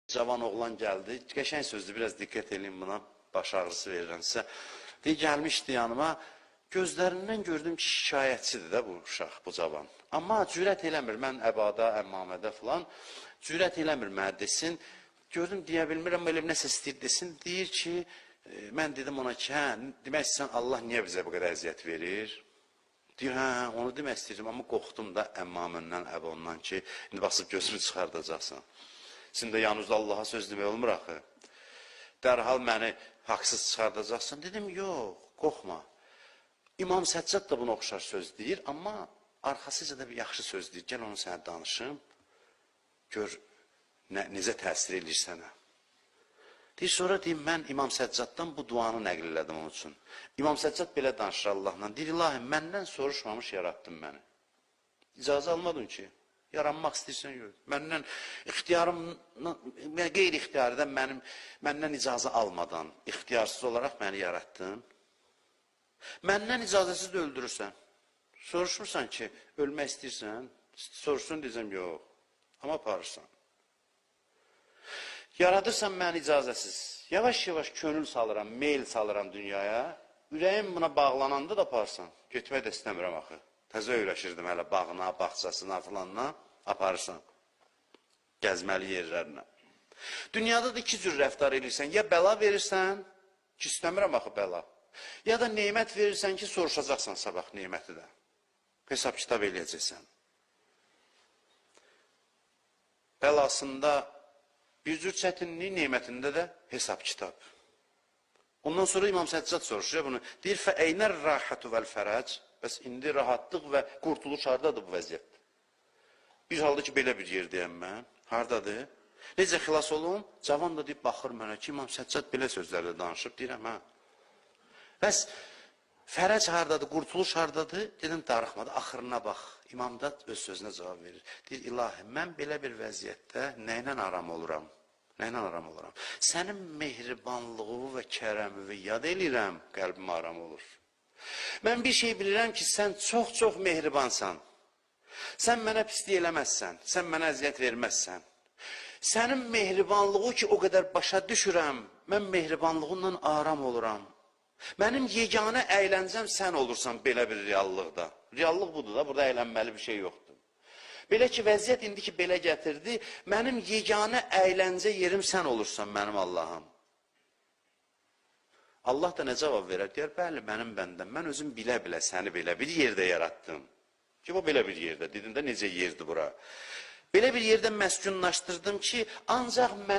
Cavan oğlan gəldi. Qəşəng sözdür, biraz diqqət edin buna. Baş ağrısı verirəm sizə. Gəlmişdi yanıma. Gözlərindən gördüm ki, şikayətçidir də bu uşaq, bu cavan. Amma cürət eləmir. Mən əbada, əmmamədə filan cürət eləmir mənə desin. Gördüm, deyə bilmirəm, elə nəsə istəyir desin. Deyir ki, mən dedim ona ki, hə, demək istəyirsən, Allah niyə bizə bu qədər əziyyət verir? Deyir, hə, onu demək istəyirəm, amma qorxdum da əmmaməndən, əbondan ki, indi basıb gözümü çıxardacaqsan. Sizin də yanınızda Allaha söz demək olmur axı. Dərhal məni haqsız çıxardacaqsın. Dedim, yox, qorxma. İmam Səccad da buna oxşar söz deyir, amma arxasıca da bir yaxşı söz deyir. Gəl onu sənə danışım, gör necə təsir edir sənə. Deyir, sonra deyim, mən İmam Səccaddan bu duanı nəql elədim onun üçün. İmam Səccad belə danışır Allahla. Deyir, ilahi, məndən soruşmamış yarattın məni. İcazə almadın ki. Yaranmaq istəyirsən, yox. Məndən qeyri-ixtiyarıdan məndən icazə almadan, ixtiyarsız olaraq məni yarattın. Məndən icazəsiz də öldürürsən. Soruşmursan ki, ölmək istəyirsən, soruşsun deyəcəm, yox. Amma aparırsan. Yaradırsan məni icazəsiz. Yavaş-yavaş könül salıram, meyl salıram dünyaya. Ürəyim buna bağlananda da aparırsan. Getmək də istəmirəm axı. Təzə öyrəşirdim hələ bağına, bağçasına filanla, aparırsan. Gəzməli yerlərinə. Dünyada da iki cür rəftar edirsən. Ya bəla verirsən, ki istəmirəm axı bəla. Ya da neymət verirsən ki, soruşacaqsan sabah neyməti də. Hesab kitab eləyəcəksən. Bəlasında bir cür çətinlik, neymətində də hesab kitab. Ondan sonra İmam Səccad soruşur bunu. Deyir, fəəynər rahətu vəl-fərəc. Bəs indi rahatlıq və qurtuluş haradadır bu vəziyyətdə? Bir halda ki, belə bir yerdəyəm mən. Haradadır? Necə xilas olum? Cavan da deyib, baxır mənə ki, İmam Səccad belə sözlərlə danışıb. Deyirəm, hə. Bəs fərəc haradadır, qurtuluş haradadır? Dedim, darıxmadı, axırına bax. İmam da öz sözünə cavab verir. Deyir, ilahi, mən belə bir vəziyyətdə nəylə aram oluram? Nəylə aram oluram? Sənin mehribanlığı və kərəmi yad eləyirəm, qəlbim aram olur. Mən bir şey bilirəm ki, sən çox-çox mehribansan. Sən mənə pislik eləməzsən, sən mənə əziyyət verməzsən. Sənin mehribanlığı ki, o qədər başa düşürəm, mən mehribanlığından aram oluram. Mənim yeganə əyləncəm sən olursan belə bir reallıqda. Reallıq budur da, burada əylənməli bir şey yoxdur. Belə ki, vəziyyət indi ki, belə gətirdi, mənim yeganə əyləncə yerim sən olursan, mənim Allahım. Allah da nə cavab verər? Deyər, bəli, mənim bəndəm. Mən özüm bilə-bilə səni belə bir yerdə yaratdım. Ki, bu belə bir yerdə. Dedim də, necə yerdir bura? Belə bir yerdə məskunlaşdırdım ki, ancaq mən